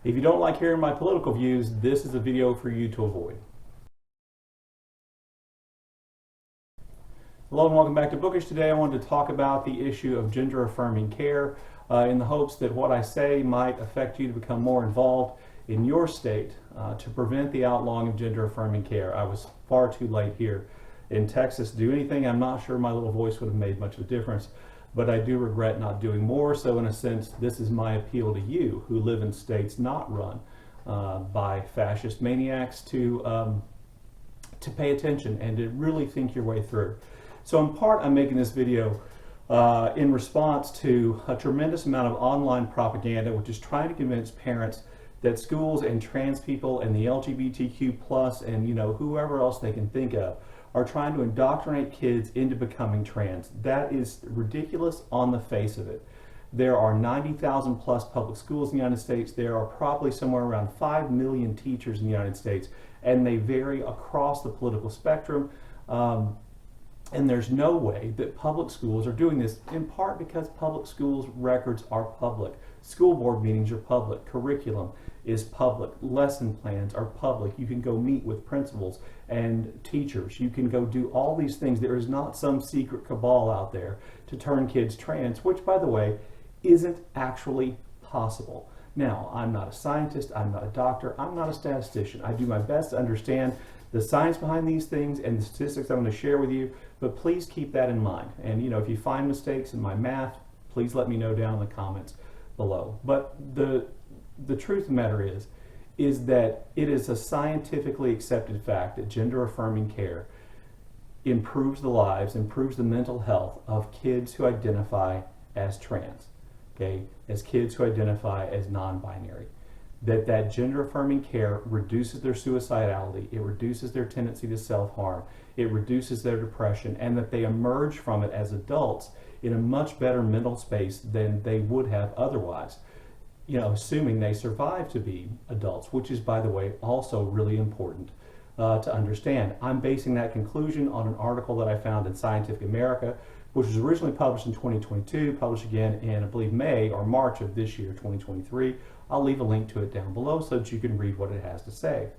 If you don't like hearing my political views, this is a video for you to avoid. Hello and welcome back to Bookish. Today I wanted to talk about the issue of gender affirming care in the hopes that what I say might affect you to become more involved in your state to prevent the outlawing of gender affirming care. I was far too late here in Texas to do anything. I'm not sure my little voice would have made much of a difference, but I do regret not doing more. So in a sense, this is my appeal to you who live in states not run by fascist maniacs to pay attention and to really think your way through. So in part, I'm making this video in response to a tremendous amount of online propaganda, which is trying to convince parents that schools and trans people and the LGBTQ plus and whoever else they can think of are trying to indoctrinate kids into becoming trans. That is ridiculous on the face of it. There are 90,000 plus public schools in the United States. There are probably somewhere around 5 million teachers in the United States, and they vary across the political spectrum. And there's no way that public schools are doing this, in part because public schools records are public. School board meetings are public. Curriculum is public. Lesson plans are public. You can go meet with principals and teachers. You can go do all these things. There is not some secret cabal out there to turn kids trans, which, by the way, isn't actually possible. Now, I'm not a scientist. I'm not a doctor. I'm not a statistician. I do my best to understand the science behind these things and the statistics I'm going to share with you, but please keep that in mind. And if you find mistakes in my math, please let me know down in the comments below. But the truth of the matter is that it is a scientifically accepted fact that gender affirming care improves the lives, improves the mental health of kids who identify as trans, okay, as kids who identify as non-binary. That gender affirming care reduces their suicidality, it reduces their tendency to self-harm, it reduces their depression, and that they emerge from it as adults in a much better mental space than they would have otherwise, assuming they survive to be adults, which is, by the way, also really important to understand. I'm basing that conclusion on an article that I found in Scientific America, which was originally published in 2022, published again in, I believe, May or March of this year, 2023. I'll leave a link to it down below so that you can read what it has to say.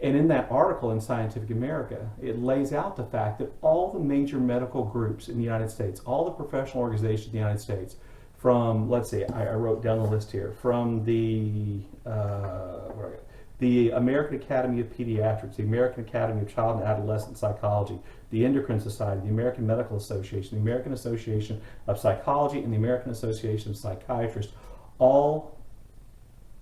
And in that article in Scientific America, it lays out the fact that all the major medical groups in the United States, all the professional organizations in the United States, from, let's see, I wrote down the list here, from the American Academy of Pediatrics, the American Academy of Child and Adolescent Psychology, the Endocrine Society, the American Medical Association, the American Association of Psychology, and the American Association of Psychiatrists, all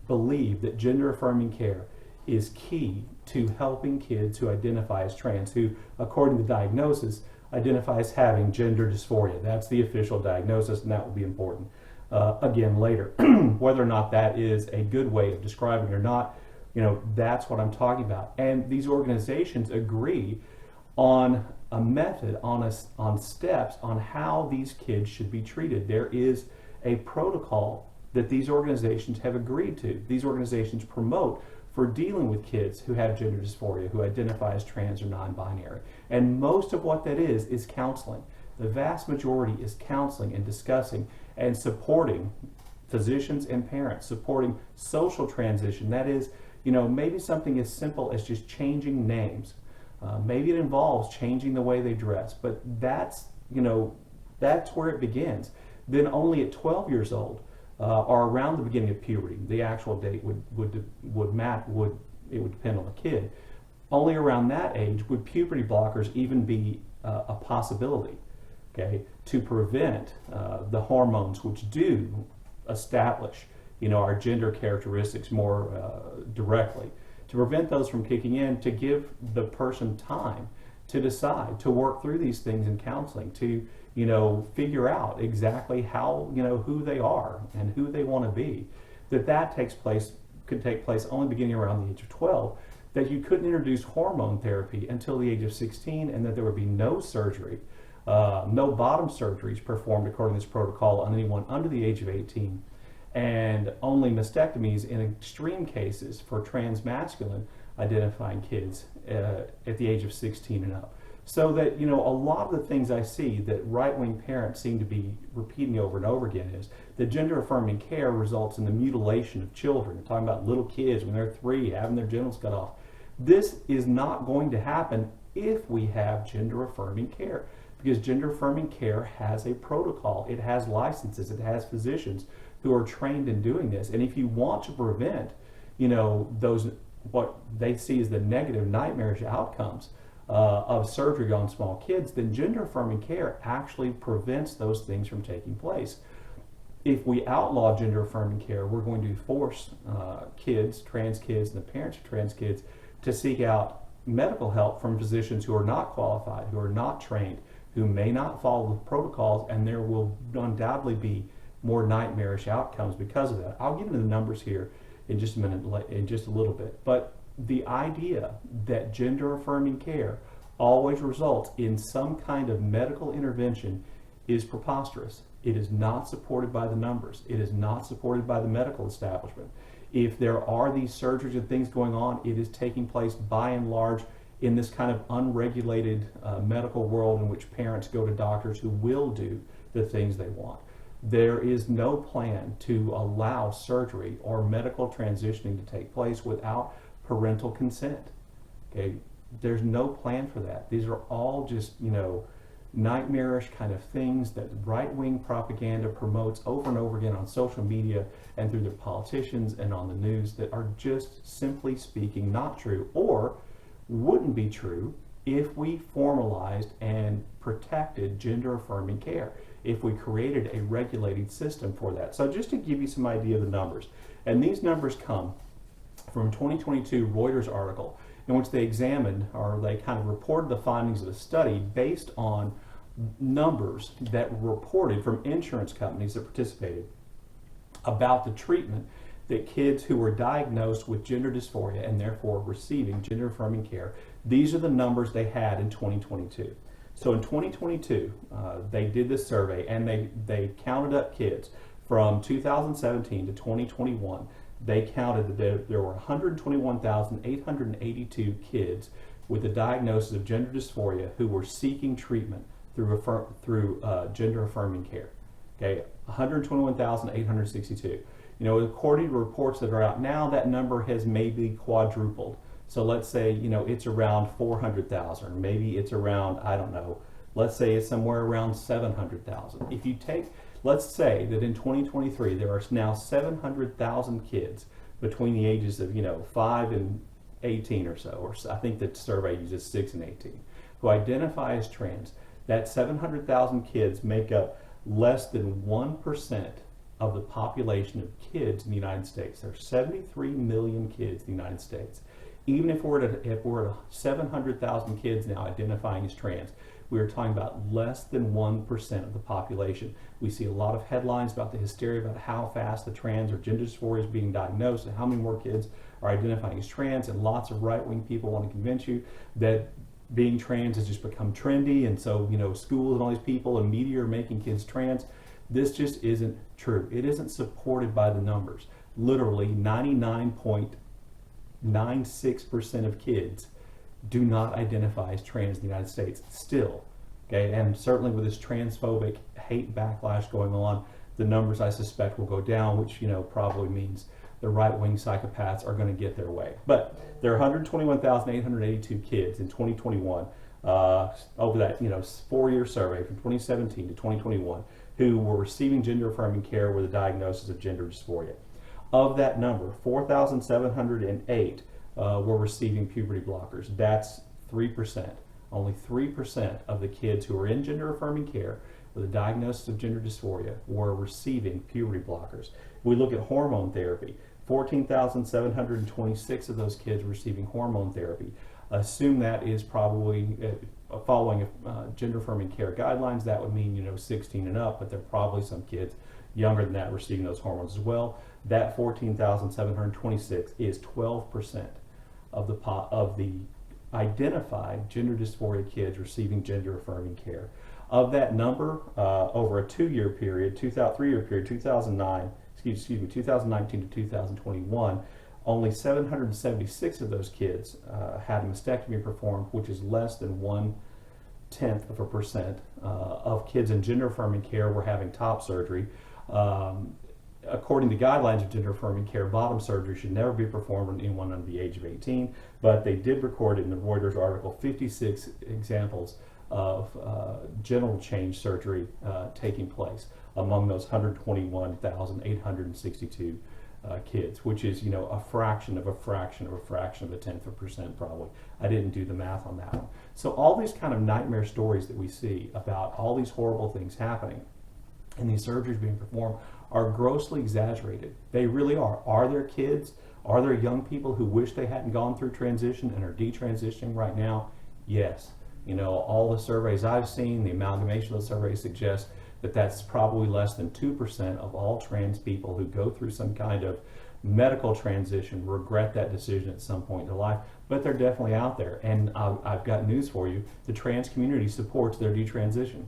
believe that gender affirming care is key to helping kids who identify as trans, who, according to diagnosis, identify as having gender dysphoria. That's the official diagnosis, and that will be important again later. Whether or not that is a good way of describing it or not, that's what I'm talking about. And these organizations agree on a method, on steps on how these kids should be treated. There is a protocol that these organizations have agreed to. These organizations promote for dealing with kids who have gender dysphoria, who identify as trans or non-binary. And most of what that is counseling. The vast majority is counseling and discussing and supporting physicians and parents, supporting social transition. That is, maybe something as simple as just changing names. Maybe it involves changing the way they dress, but that's where it begins. Then only at 12 years old, or around the beginning of puberty, the actual date would depend on the kid. Only around that age would puberty blockers even be a possibility, okay, to prevent the hormones which do establish, our gender characteristics more directly, to prevent those from kicking in, to give the person time to decide, to work through these things in counseling, to figure out exactly how, who they are and who they want to be. That could take place only beginning around the age of 12, that you couldn't introduce hormone therapy until the age of 16, and that there would be no surgery, no bottom surgeries performed according to this protocol on anyone under the age of 18, and only mastectomies in extreme cases for transmasculine identifying kids at the age of 16 and up. So that, a lot of the things I see that right-wing parents seem to be repeating over and over again is that gender-affirming care results in the mutilation of children. We're talking about little kids when they're 3 having their genitals cut off. This is not going to happen if we have gender-affirming care, because gender-affirming care has a protocol. It has licenses. It has physicians who are trained in doing this. And if you want to prevent, those what they see as the negative, nightmarish outcomes of surgery on small kids, then gender-affirming care actually prevents those things from taking place. If we outlaw gender-affirming care, we're going to force kids, trans kids, and the parents of trans kids to seek out medical help from physicians who are not qualified, who are not trained, who may not follow the protocols, and there will undoubtedly be more nightmarish outcomes because of that. I'll get into the numbers here in just a minute, in just a little bit. But the idea that gender-affirming care always results in some kind of medical intervention is preposterous. It is not supported by the numbers. It is not supported by the medical establishment. If there are these surgeries and things going on, it is taking place by and large in this kind of unregulated medical world in which parents go to doctors who will do the things they want. There is no plan to allow surgery or medical transitioning to take place without parental consent. Okay, there's no plan for that. These are all just, nightmarish kind of things that right-wing propaganda promotes over and over again on social media and through their politicians and on the news that are just, simply speaking, not true, or wouldn't be true if we formalized and protected gender-affirming care, if we created a regulated system for that. So just to give you some idea of the numbers, and these numbers come from a 2022 Reuters article in which they examined, or they kind of reported the findings of a study based on numbers that were reported from insurance companies that participated about the treatment that kids who were diagnosed with gender dysphoria and therefore receiving gender-affirming care, these are the numbers they had in 2022. So in 2022, they did this survey and they counted up kids from 2017 to 2021. They counted that there were 121,882 kids with a diagnosis of gender dysphoria who were seeking treatment through gender-affirming care. Okay, 121,862. According to reports that are out now, that number has maybe quadrupled. So let's say, it's around 400,000, maybe it's around, I don't know, let's say it's somewhere around 700,000. If you take, let's say that in 2023, there are now 700,000 kids between the ages of, 5 and 18 or so, or I think the survey uses 6 and 18, who identify as trans. That 700,000 kids make up less than 1% of the population of kids in the United States. There are 73 million kids in the United States. Even if we're at 700,000 kids now identifying as trans, we are talking about less than 1% of the population. We see a lot of headlines about the hysteria about how fast the trans or gender dysphoria is being diagnosed and how many more kids are identifying as trans, and lots of right-wing people want to convince you that being trans has just become trendy, and so, schools and all these people and media are making kids trans. This just isn't true. It isn't supported by the numbers. Literally 99.96% of kids do not identify as trans in the United States still. Okay, and certainly with this transphobic hate backlash going on, the numbers I suspect will go down, which probably means the right-wing psychopaths are going to get their way. But there are 121,882 kids in 2021 over that 4-year survey from 2017 to 2021 who were receiving gender-affirming care with a diagnosis of gender dysphoria. Of that number, 4,708 were receiving puberty blockers. That's 3%. Only 3% of the kids who are in gender-affirming care with a diagnosis of gender dysphoria were receiving puberty blockers. We look at hormone therapy. 14,726 of those kids were receiving hormone therapy. Assume that is probably following gender-affirming care guidelines. That would mean 16 and up, but there are probably some kids younger than that receiving those hormones as well. That 14,726 is 12% of the identified gender dysphoria kids receiving gender-affirming care. Of that number, over a 2-year period, 3-year period, 2019 to 2021, only 776 of those kids had a mastectomy performed, which is less than 1 0.1% of kids in gender affirming care were having top surgery. According to guidelines of gender affirming care, bottom surgery should never be performed on anyone under the age of 18, but they did record in the Reuters article 56 examples of genital change surgery taking place among those 121,862 kids, which is, you know, a fraction of a fraction of a fraction of a tenth of a percent probably. I didn't do the math on that one. So all these kind of nightmare stories that we see about all these horrible things happening and these surgeries being performed are grossly exaggerated. They really are. Are there kids, are there young people who wish they hadn't gone through transition and are detransitioning right now? Yes. You know, all the surveys I've seen, the amalgamation of the surveys suggest that that's probably less than 2% of all trans people who go through some kind of medical transition regret that decision at some point in their life, but they're definitely out there. And I've got news for you. The trans community supports their detransition.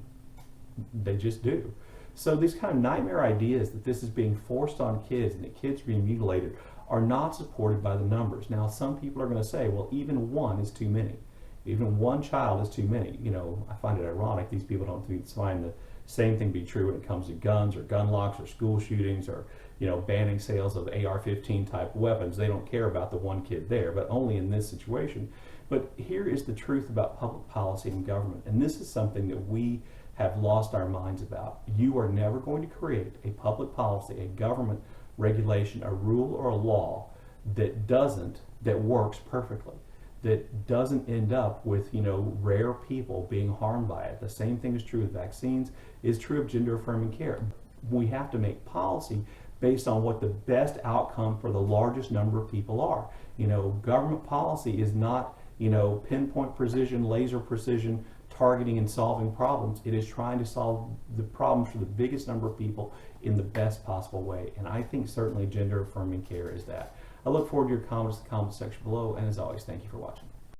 They just do. So these kind of nightmare ideas that this is being forced on kids and that kids are being mutilated are not supported by the numbers. Now, some people are going to say, well, even one is too many. Even one child is too many. You know, I find it ironic these people don't find the same thing be true when it comes to guns or gun locks or school shootings or, you know, banning sales of AR-15 type weapons. They don't care about the one kid there, but only in this situation. But here is the truth about public policy and government, and this is something that we have lost our minds about. You are never going to create a public policy, a government regulation, a rule or a law that works perfectly, that doesn't end up with, you know, rare people being harmed by it. The same thing is true with vaccines, is true of gender affirming care. We have to make policy based on what the best outcome for the largest number of people are. You know, government policy is not, you know, pinpoint precision, laser precision, targeting and solving problems. It is trying to solve the problems for the biggest number of people in the best possible way. And I think certainly gender affirming care is that. I look forward to your comments in the comment section below, and as always, thank you for watching.